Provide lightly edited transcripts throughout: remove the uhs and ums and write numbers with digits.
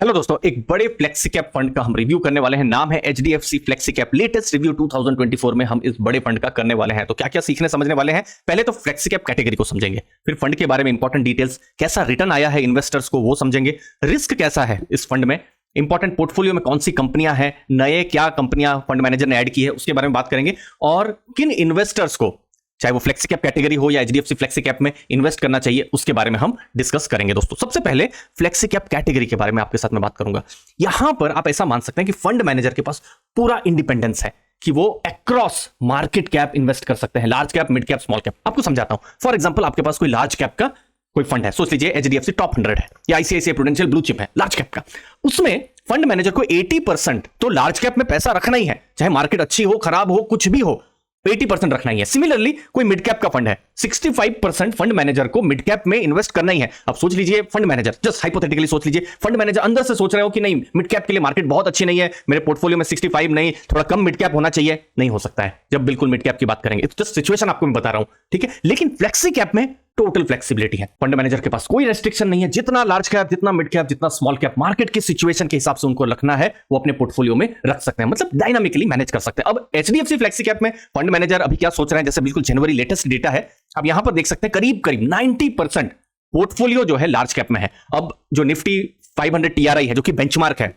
Hello दोस्तों, एक बड़े फ्लेक्सी कैप फंड का हम रिव्यू करने वाले हैं। नाम है HDFC flexi cap. Latest review 2024 में हम इस बड़े फंड का करने वाले हैं। तो क्या क्या सीखने समझने वाले हैं, पहले तो फ्लेक्सी कैप कैटेगरी को समझेंगे, फिर फंड के बारे में इंपॉर्टेंट डिटेल्स, कैसा रिटर्न आया है इन्वेस्टर्स को वो समझेंगे, रिस्क कैसा है इस फंड में, इंपॉर्टेंट पोर्टफोलियो में कौन सी कंपनियां हैं, नए क्या कंपनियां फंड मैनेजर ने ऐड की है उसके बारे में बात करेंगे, और किन इन्वेस्टर्स को चाहे वो फ्लेक्सी कैप कैटेगरी हो या एचडीएफसी फ्लेक्सी कैप में इन्वेस्ट करना चाहिए उसके बारे में हम डिस्कस करेंगे। दोस्तों, सबसे पहले फ्लेक्सी कैप कैटेगरी के बारे में आपके साथ में बात करूंगा। यहां पर आप ऐसा मान सकते हैं कि फंड मैनेजर के पास पूरा इंडिपेंडेंस है कि वो अक्रॉस मार्केट कैप इन्वेस्ट कर सकते हैं, large cap, mid cap, small cap. आपको समझाता हूं। फॉर एग्जांपल, आपके पास कोई लार्ज कैप का कोई फंड है, सोच लीजिए एचडीएफसी टॉप 100 है या आईसीआईसीआई प्रूडेंशियल ब्लू चिप है, लार्ज कैप का। उसमें फंड मैनेजर को 80% तो लार्ज कैप में पैसा रखना ही है, चाहे मार्केट अच्छी हो, खराब हो, कुछ भी हो, 80% रखना ही है। सिमिलरली कोई मिड कैप का फंड है, 65% फंड मैनेजर को मिड कैप में इन्वेस्ट करना ही है। अब सोच लीजिए फंड मैनेजर, जस्ट हाइपोथेटिकली सोच लीजिए, फंड मैनेजर अंदर से सोच रहे हो कि नहीं, मिड कैप के लिए मार्केट बहुत अच्छी नहीं है, मेरे पोर्टफोलियो में 65 नहीं, थोड़ा कम मिड कैप होना चाहिए। नहीं हो सकता है जब बिल्कुल मिड कैप की बात करेंगे। जस्ट सिचुएशन आपको मैं बता रहा हूं, ठीक है। लेकिन फ्लेक्सी कैप में टोटल फ्लेक्सिबिलिटी है। फंड मैनेजर के पास कोई रेस्ट्रिक्शन नहीं है, जितना लार्ज कैप, जितना मिड कैप, जितना स्मॉल कैप मार्केट की सिचुएशन के हिसाब से उनको रखना है वो अपने पोर्टफोलियो में रख सकते हैं, मतलब डायनामिकली मैनेज कर सकते हैं। अब एचडीएफसी फ्लेक्सी कैप में फंड मैनेजर अभी क्या सोच रहे हैं, जैसे बिल्कुल जनवरी लेटेस्ट डेटा है, अब यहां पर देख सकते हैं करीब करीब 90% पोर्टफोलियो जो है लार्ज कैप में है। अब जो निफ्टी 500 टीआरआई है जो कि बेंचमार्क है,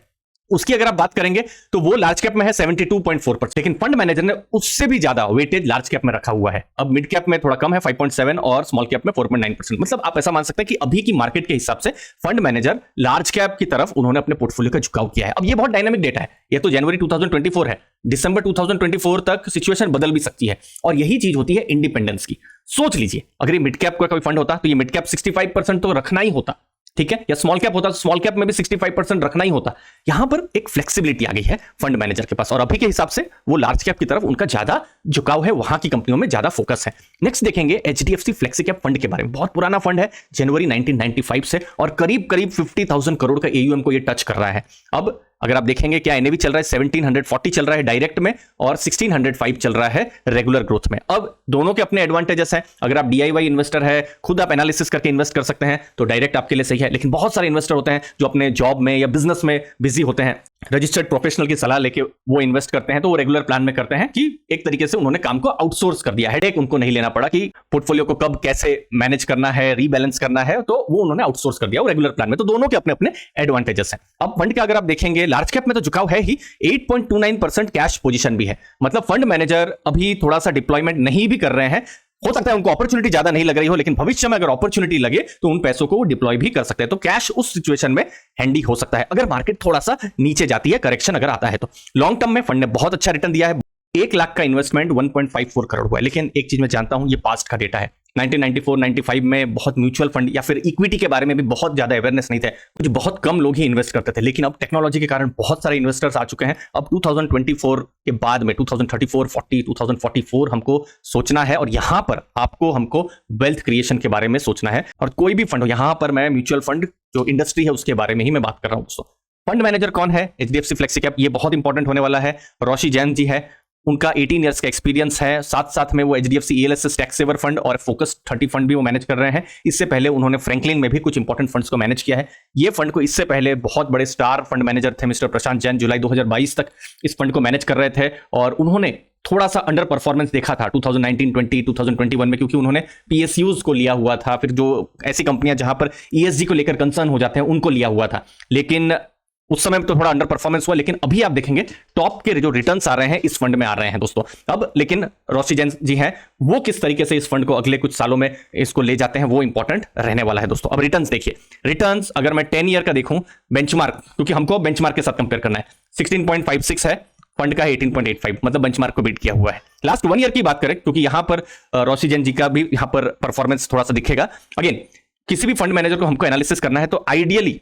उसकी अगर आप बात करेंगे तो वो लार्ज कैप में है 72.4%, लेकिन फंड मैनेजर ने उससे भी ज्यादा वेटेज लार्ज कैप में रखा हुआ है। अब मिड कैप में थोड़ा कम है 5.7 और स्मॉल कैप में 4.9%। मतलब आप ऐसा मान सकते हैं कि अभी की मार्केट के हिसाब से फंड मैनेजर लार्ज कैप की तरफ उन्होंने अपने पोर्टफोलियो का झुकाव किया है। अब ये बहुत डायनामिक डेटा है, ये तो जनवरी 2024 है, दिसंबर 2024 तक सिचुएशन बदल भी सकती है, और यही चीज होती है इंडिपेंडेंस की। सोच लीजिए अगर ये मिड कैप का कोई फंड होता तो ये मिड कैप 65% तो रखना ही होता, ठीक है, या स्मॉल कैप होता तो स्मॉल कैप में भी 65% रखना ही होता। यहां पर एक फ्लेक्सिबिलिटी आ गई है फंड मैनेजर के पास, और अभी के हिसाब से वो लार्ज कैप की तरफ उनका ज्यादा झुकाव है, वहां की कंपनियों में ज्यादा फोकस है। नेक्स्ट देखेंगे एचडीएफसी फ्लेक्सी कैप फंड के बारे में। बहुत पुराना फंड है, जनवरी 1995 से, और करीब करीब 50,000 करोड़ का एयूएम को ये टच कर रहा है। अब अगर आप देखेंगे क्या एनएवी चल रहा है 1740 चल रहा है डायरेक्ट में, और 1605 चल रहा है रेगुलर ग्रोथ में। अब दोनों के अपने एडवांटेजेस हैं। अगर आप डीआईवाई इन्वेस्टर है, खुद आप एनालिसिस करके इन्वेस्ट कर सकते हैं तो डायरेक्ट आपके लिए सही है, लेकिन बहुत सारे इन्वेस्टर होते हैं जो अपने जॉब में या बिजनेस में बिजी होते हैं, रजिस्टर्ड प्रोफेशनल की सलाह लेके वो इन्वेस्ट करते हैं, तो वो रेगुलर प्लान में करते हैं कि एक तरीके से उन्होंने काम को आउटसोर्स कर दिया, हेडेक उनको नहीं लेना पड़ा कि पोर्टफोलियो को कब कैसे मैनेज करना है, रीबैलेंस करना है, तो वो उन्होंने आउटसोर्स कर दिया वो रेगुलर प्लान में। तो दोनों के अपने अपने एडवांटेजेस हैं। अब फंड का अगर आप देखेंगे, लार्ज कैप में तो झुकाव है ही, 8.29% कैश पोजीशन भी है। मतलब फंड मैनेजर अभी थोड़ा सा डिप्लॉयमेंट नहीं भी कर रहे हैं, हो सकता है उनको अपॉर्चुनिटी ज्यादा नहीं लग रही हो, लेकिन भविष्य में अगर अपॉर्चुनिटी लगे तो उन पैसों को वो डिप्लॉय भी कर सकते हैं। तो कैश उस सिचुएशन में हैंडी हो सकता है अगर मार्केट थोड़ा सा नीचे जाती है, करेक्शन अगर आता है तो। लॉन्ग टर्म में फंड ने बहुत अच्छा रिटर्न दिया है। 1 लाख का इन्वेस्टमेंट 1.54 करोड़ हुआ है। लेकिन एक चीज मैं जानता हूं, ये पास्ट का डेटा है। 1994-95 में बहुत म्यूचुअल फंड या फिर इक्विटी के बारे में भी बहुत ज्यादा अवेयरनेस नहीं थे, कुछ बहुत कम लोग ही इन्वेस्ट करते थे। लेकिन अब टेक्नोलॉजी के कारण बहुत सारे इन्वेस्टर्स आ चुके हैं। अब 2024 के बाद में 2034, 40, 2044 हमको सोचना है, और यहां पर आपको हमको वेल्थ क्रिएशन के बारे में सोचना है। और कोई भी फंड हो, यहां पर मैं म्यूचुअल फंड जो इंडस्ट्री है उसके बारे में ही मैं बात कर रहा हूं दोस्तों। फंड मैनेजर कौन है एचडीएफसी फ्लेक्सी कैप, ये बहुत इंपॉर्टेंट होने वाला है। रोशी जैन जी है, उनका 18 इयर्स का एक्सपीरियंस है, साथ साथ में वो HDFC ELSS tax saver fund और फोकस 30 फंड भी वो मैनेज कर रहे हैं। इससे पहले उन्होंने फ्रैंकलिन में भी कुछ इंपॉर्टेंट फंड्स को मैनेज किया है। ये फंड को इससे पहले बहुत बड़े स्टार फंड मैनेजर थे मिस्टर प्रशांत जैन, जुलाई 2022 तक इस फंड को मैनेज कर रहे थे, और उन्होंने थोड़ा सा अंडर परफॉर्मेंस देखा था 2019-20, 2021 में, क्योंकि उन्होंने पीएसयूज को लिया हुआ था, फिर जो ऐसी कंपनियां जहां पर ईएसजी को लेकर कंसर्न हो जाते हैं उनको लिया हुआ था। लेकिन उस समय तो थोड़ा अंडर परफॉर्मेंस हुआ, लेकिन अभी आप देखेंगे टॉप के जो रिटर्न्स आ रहे हैं इस फंड में आ रहे हैं दोस्तों। अब लेकिन रोशी जैन जी हैं, वो किस तरीके से इस फंड को अगले कुछ सालों में इसको ले जाते हैं वो इंपॉर्टेंट रहने वाला है दोस्तों। अब रिटर्न्स देखिए, रिटर्न्स अगर मैं 10 ईयर का देखूं बेंचमार्क, क्योंकि हमको बेंचमार्क के साथ कंपेयर करना है, 16.56 है, फंड का 18.85, मतलब बेंचमार्क को बीट किया हुआ है। लास्ट 1 ईयर की बात करें, क्योंकि यहां पर रोशी जैन जी का भी यहां पर परफॉर्मेंस थोड़ा सा दिखेगा। अगेन, किसी भी फंड मैनेजर को हमको एनालिसिस करना है तो आइडियली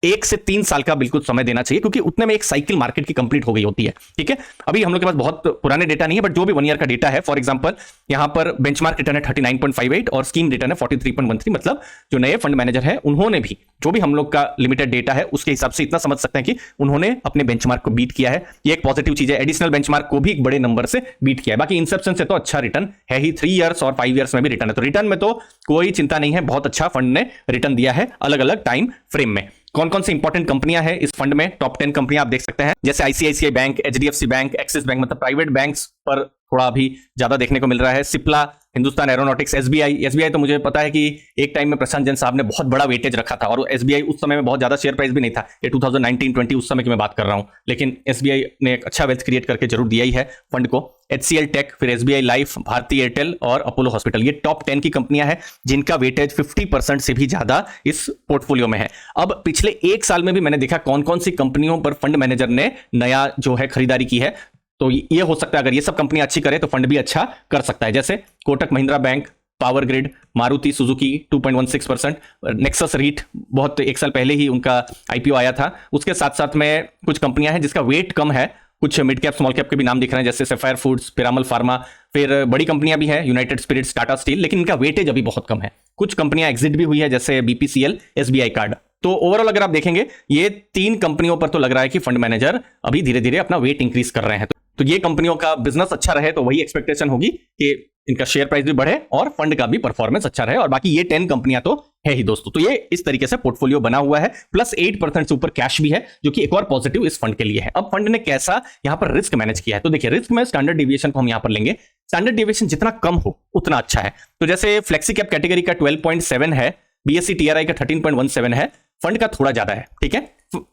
1 से 3 साल का बिल्कुल समय देना चाहिए, क्योंकि उतने में एक साइकिल मार्केट की कंप्लीट हो गई होती है, ठीक है। अभी हम लोग के पास बहुत पुराने डेटा नहीं है, बट जो भी 1 ईयर का डेटा है, फॉर एग्जांपल यहां पर बेंचमार्क रिटर्न है 39.58 और स्कीम रिटर्न है 43.13, मतलब जो नए फंड मैनेजर है उन्होंने भी, जो भी हम लोग का लिमिटेड डेटा है उसके हिसाब से इतना समझ सकते हैं कि उन्होंने अपने बेंचमार्क को बीट किया है। ये एक पॉजिटिव चीज है। एडिशनल बेंचमार्क को भी एक बड़े नंबर से बीट किया है। बाकी इंसेप्शन से तो अच्छा रिटर्न है ही, 3 इयर्स और 5 इयर्स में भी रिटर्न है, तो रिटर्न में तो कोई चिंता नहीं है, बहुत अच्छा फंड ने रिटर्न दिया है अलग अलग टाइम फ्रेम में। कौन कौन सी इंपॉर्टेंट कंपनियां हैं इस फंड में, टॉप 10 कंपनियां आप देख सकते हैं, जैसे ICICI bank, HDFC bank, axis bank, मतलब प्राइवेट बैंक्स पर थोड़ा अभी ज्यादा देखने को मिल रहा है। सिप्ला, हिंदुस्तान एरोनॉटिक्स, एसबीआई तो मुझे पता है कि एक टाइम में प्रशांत जैन साहब ने बहुत बड़ा वेटेज रखा था, और एसबीआई उस समय में बहुत ज्यादा शेयर प्राइस भी नहीं था, ये 2019-20 उस समय की मैं बात कर रहा हूं, लेकिन एसबीआई ने एक अच्छा वेल्थ क्रिएट करके जरूर दिया ही है फंड को। एचसीएल टेक, फिर एसबीआई लाइफ, भारती एयरटेल और अपोलो हॉस्पिटल, ये टॉप 10 की कंपनियां हैं जिनका वेटेज 50% से भी ज्यादा इस पोर्टफोलियो में है। अब पिछले एक साल में भी मैंने देखा कौन कौन सी कंपनियों पर फंड मैनेजर ने नया जो है खरीदारी की है, तो ये हो सकता है अगर ये सब कंपनियां अच्छी करे तो फंड भी अच्छा कर सकता है, जैसे Kotak Mahindra bank, power grid, Maruti Suzuki 2.16%, Nexus REIT बहुत एक साल पहले ही उनका आईपीओ आया था। उसके साथ साथ में कुछ कंपनियां हैं जिसका वेट कम है, कुछ मिड कैप स्मॉल कैप के भी नाम दिख रहे हैं, जैसे सफायर फूड्स, पिरामल फार्मा, फिर बड़ी कंपनियां भी हैं, यूनाइटेड स्पिरिट्स, टाटा स्टील, लेकिन इनका वेटेज अभी बहुत कम है। कुछ कंपनियां एग्जिट भी हुई है, जैसे बीपीसीएल, एसबीआई कार्ड। तो ओवरऑल अगर आप देखेंगे ये 3 कंपनियों पर तो लग रहा है कि फंड मैनेजर अभी धीरे धीरे अपना वेट इंक्रीज कर रहे हैं। तो ये कंपनियों का बिजनेस अच्छा रहे तो वही एक्सपेक्टेशन होगी कि इनका शेयर प्राइस भी बढ़े और फंड का भी परफॉर्मेंस अच्छा रहे, और बाकी ये 10 कंपनियां तो है ही दोस्तों। तो ये इस तरीके से पोर्टफोलियो बना हुआ है, प्लस 8% से ऊपर कैश भी है, जो कि एक और पॉजिटिव इस फंड के लिए है। अब फंड ने कैसा यहां पर रिस्क मैनेज किया है, तो देखिए रिस्क में स्टैंडर्ड डेविएशन को हम यहां पर लेंगे, स्टैंडर्ड डेविएशन जितना कम हो उतना अच्छा है। तो जैसे फ्लेक्सी कैप कैटेगरी का 12.7 है, बीएससी टीआरआई का 13.17 है, फंड का थोड़ा ज्यादा है, ठीक है।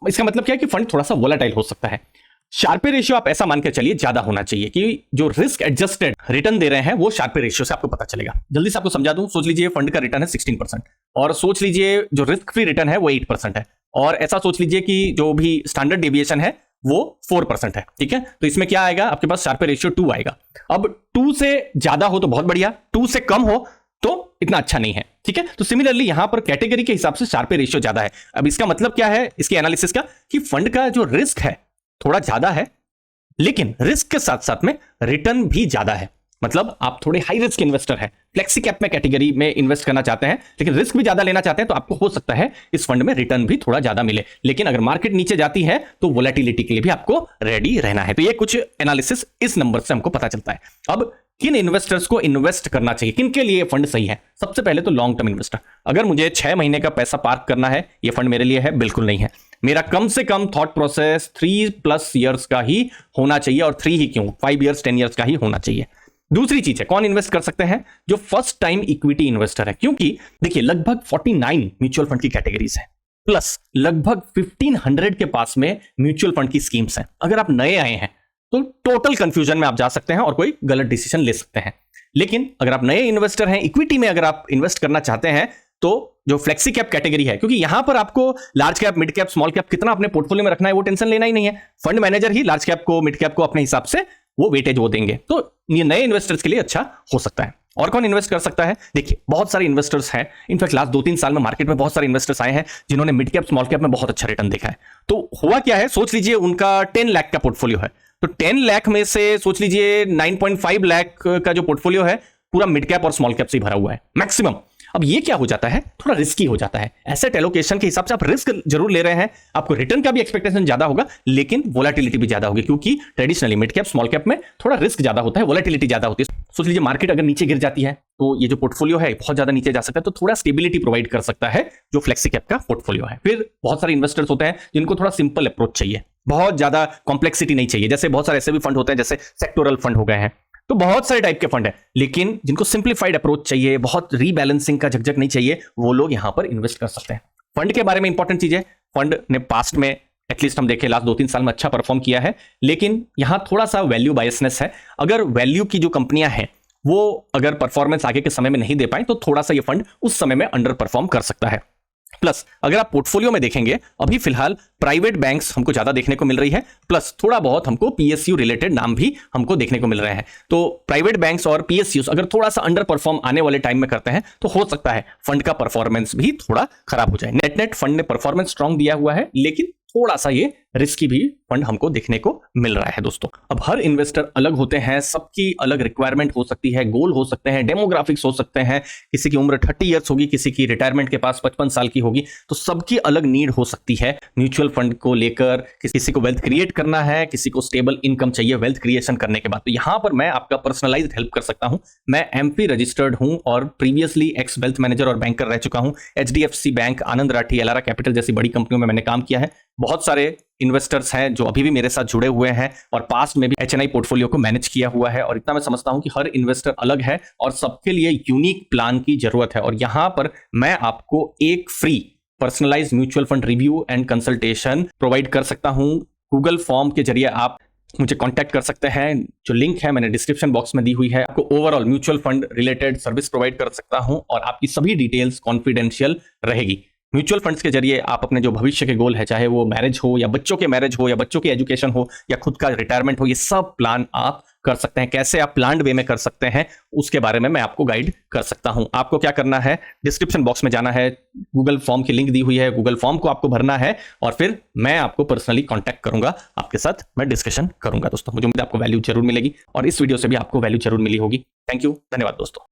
इसका मतलब क्या है कि फंड थोड़ा सा वोलेटाइल हो सकता है। शार्पे रेशियो आप ऐसा मान के चलिए ज्यादा होना चाहिए कि जो रिस्क एडजस्टेड रिटर्न दे रहे हैं वो शार्पे रेशियो से आपको पता चलेगा। जल्दी से आपको समझा दूं, सोच लीजिए फंड का रिटर्न है 16%, और सोच लीजिए जो रिस्क फ्री रिटर्न है वो 8% है, और ऐसा सोच लीजिए कि जो भी स्टैंडर्ड डेविएशन है वो 4% है, ठीक है। तो इसमें क्या आएगा आपके पास, शार्पे रेशियो 2 आएगा। अब 2 से ज्यादा हो तो बहुत बढ़िया, 2 से कम हो तो इतना अच्छा नहीं है, ठीक है। तो सिमिलरली यहां पर कैटेगरी के हिसाब से शार्पे रेशियो ज्यादा है। अब इसका मतलब क्या है इसके एनालिसिस का, कि फंड का जो रिस्क है थोड़ा ज्यादा है, लेकिन रिस्क के साथ साथ में रिटर्न भी ज्यादा है। मतलब आप थोड़े हाई रिस्क इन्वेस्टर हैं, फ्लेक्सी कैप में कैटेगरी में इन्वेस्ट करना चाहते हैं, लेकिन रिस्क भी ज्यादा लेना चाहते हैं, तो आपको हो सकता है इस फंड में रिटर्न भी थोड़ा ज्यादा मिले। लेकिन अगर मार्केट नीचे जाती है तो वोलेटिलिटी के लिए भी आपको रेडी रहना है। तो ये कुछ एनालिसिस इस नंबर से हमको पता चलता है। अब किन इन्वेस्टर्स को इन्वेस्ट करना चाहिए, किन के लिए फंड सही है? सबसे पहले तो लॉन्ग टर्म इन्वेस्टर। अगर मुझे 6 महीने का पैसा पार्क करना है, ये फंड मेरे लिए है? बिल्कुल नहीं है। मेरा कम से कम थॉट प्रोसेस 3+ ईयर्स का ही होना चाहिए, और 3 ही क्यों, 5 ईयर्स 10 ईयर्स का ही होना चाहिए। दूसरी चीज है, कौन इन्वेस्ट कर सकते हैं? जो फर्स्ट टाइम इक्विटी इन्वेस्टर है, क्योंकि देखिए लगभग 49 म्यूचुअल फंड की कैटेगरीज है, प्लस लगभग 1500 के पास में म्यूचुअल फंड की स्कीम्स हैं। अगर आप नए आए हैं तो टोटल कंफ्यूजन में आप जा सकते हैं और कोई गलत डिसीजन ले सकते हैं। लेकिन अगर आप नए इन्वेस्टर हैं, इक्विटी में अगर आप इन्वेस्ट करना चाहते हैं, तो जो फ्लेक्सी कैप कैटेगरी है, क्योंकि यहां पर आपको large cap, mid cap, small cap कितना अपने पोर्टफोलियो में रखना है वो टेंशन लेना ही नहीं है। फंड मैनेजर ही लार्ज कैप को, मिड कैप को अपने हिसाब से वो वेटेज वो देंगे। तो ये नए इन्वेस्टर्स के लिए अच्छा हो सकता है। और कौन इन्वेस्ट कर सकता है? देखिए बहुत सारे इन्वेस्टर्स हैं, इनफैक्ट लास्ट 2-3 साल में मार्केट में बहुत सारे इन्वेस्टर्स आए हैं जिन्होंने मिड कैप, स्मॉल कैप में बहुत अच्छा रिटर्न देखा है। तो हुआ क्या है, सोच लीजिए उनका 10 लाख का पोर्टफोलियो है, तो 10 लाख में से सोच लीजिए 9.5 लाख का जो पोर्टफोलियो है पूरा मिड कैप और स्मॉल कैप से भरा हुआ है मैक्सिमम। अब ये क्या हो जाता है, थोड़ा रिस्की हो जाता है। एसेट एलोकेशन के हिसाब से आप रिस्क जरूर ले रहे हैं, आपको रिटर्न का भी एक्सपेक्टेशन ज्यादा होगा, लेकिन वोलेटिलिटी भी ज्यादा होगी, क्योंकि traditionally mid cap, small cap में थोड़ा रिस्क ज्यादा होता है, वोलेटिलिटी ज्यादा होती है। सोच लीजिए मार्केट अगर नीचे गिर जाती है तो ये जो पोर्टफोलियो है बहुत ज्यादा नीचे जा सकता है, तो थोड़ा स्टेबिलिटी प्रोवाइड कर सकता है जो फ्लेक्सी कैप का पोर्टफोलियो है। फिर बहुत सारे इन्वेस्टर्स होते हैं जिनको थोड़ा सिंपल अप्रोच चाहिए, बहुत ज्यादा कॉम्प्लेक्सिटी नहीं चाहिए। जैसे बहुत सारे ऐसे भी फंड होते हैं जैसे सेक्टोरल फंड हो गए हैं, तो बहुत सारे टाइप के फंड है, लेकिन जिनको सिंप्लीफाइड अप्रोच चाहिए, बहुत रीबैलेंसिंग का झकझक नहीं चाहिए, वो लोग यहां पर इन्वेस्ट कर सकते हैं। फंड के बारे में इंपॉर्टेंट चीज है, फंड ने पास्ट में एटलीस्ट हम देखें लास्ट 2-3 साल में अच्छा परफॉर्म किया है, लेकिन यहां थोड़ा सा वैल्यू बायसनेस है। अगर वैल्यू की जो कंपनियां हैं वो अगर परफॉर्मेंस आगे के समय में नहीं दे पाए तो थोड़ा सा ये फंड उस समय में अंडर परफॉर्म कर सकता है। प्लस अगर आप पोर्टफोलियो में देखेंगे, अभी फिलहाल प्राइवेट बैंक्स हमको ज्यादा देखने को मिल रही है, प्लस थोड़ा बहुत हमको पीएसयू रिलेटेड नाम भी हमको देखने को मिल रहे हैं। तो प्राइवेट बैंक्स और पीएसयू अगर थोड़ा सा अंडर परफॉर्म आने वाले टाइम में करते हैं तो हो सकता है फंड का परफॉर्मेंस भी थोड़ा खराब हो जाए। नेट नेट फंड ने परफॉर्मेंस स्ट्रांग दिया हुआ है, लेकिन थोड़ा सा ये रिस्की भी फंड हमको देखने को मिल रहा है दोस्तों। अब हर इन्वेस्टर अलग होते हैं, सबकी अलग रिक्वायरमेंट हो सकती है, गोल हो सकते हैं, डेमोग्राफिक्स हो सकते हैं, किसी की उम्र 30 ईयर्स होगी, किसी की रिटायरमेंट के पास 55 साल की होगी, तो सबकी अलग नीड हो सकती है म्यूचुअल फंड को लेकर। किसी को वेल्थ क्रिएट करना है, किसी को स्टेबल इनकम चाहिए वेल्थ क्रिएशन करने के बाद, तो यहां पर मैं आपका पर्सनलाइज्ड हेल्प कर सकता हूं। मैं एमपी रजिस्टर्ड हूं और प्रीवियसली एक्स वेल्थ मैनेजर और बैंकर रह चुका हूं। एचडीएफसी बैंक, आनंद राठी, एलारा कैपिटल जैसी बड़ी कंपनियों में मैंने काम किया है। बहुत सारे इन्वेस्टर्स हैं जो अभी भी मेरे साथ जुड़े हुए हैं और पास्ट में भी एचएनआई पोर्टफोलियो को मैनेज किया हुआ है। और इतना मैं समझता हूं कि हर इन्वेस्टर अलग है और सबके लिए यूनिक प्लान की जरूरत है। और यहां पर मैं आपको एक free personalised mutual fund review and consultation provide कर सकता हूं। गूगल फॉर्म के जरिए आप मुझे कांटेक्ट कर सकते हैं, जो लिंक है मैंने डिस्क्रिप्शन बॉक्स में दी हुई है। आपको overall mutual fund related service provide कर सकता हूं और आपकी सभी डिटेल्स कॉन्फिडेंशियल रहेगी। म्यूचुअल फंड्स के जरिए आप अपने जो भविष्य के गोल है, चाहे वो मैरिज हो या बच्चों के मैरिज हो या बच्चों की एजुकेशन हो या खुद का रिटायरमेंट हो, ये सब प्लान आप कर सकते हैं। कैसे आप प्लान्ड वे में कर सकते हैं उसके बारे में मैं आपको गाइड कर सकता हूं। आपको क्या करना है, डिस्क्रिप्शन बॉक्स में जाना है, गूगल फॉर्म की लिंक दी हुई है, गूगल फॉर्म को आपको भरना है और फिर मैं आपको पर्सनली कांटेक्ट करूंगा, आपके साथ मैं डिस्कशन करूंगा। दोस्तों मुझे उम्मीद है आपको वैल्यू जरूर मिलेगी और इस वीडियो से भी आपको वैल्यू जरूर मिली होगी। थैंक यू, धन्यवाद दोस्तों।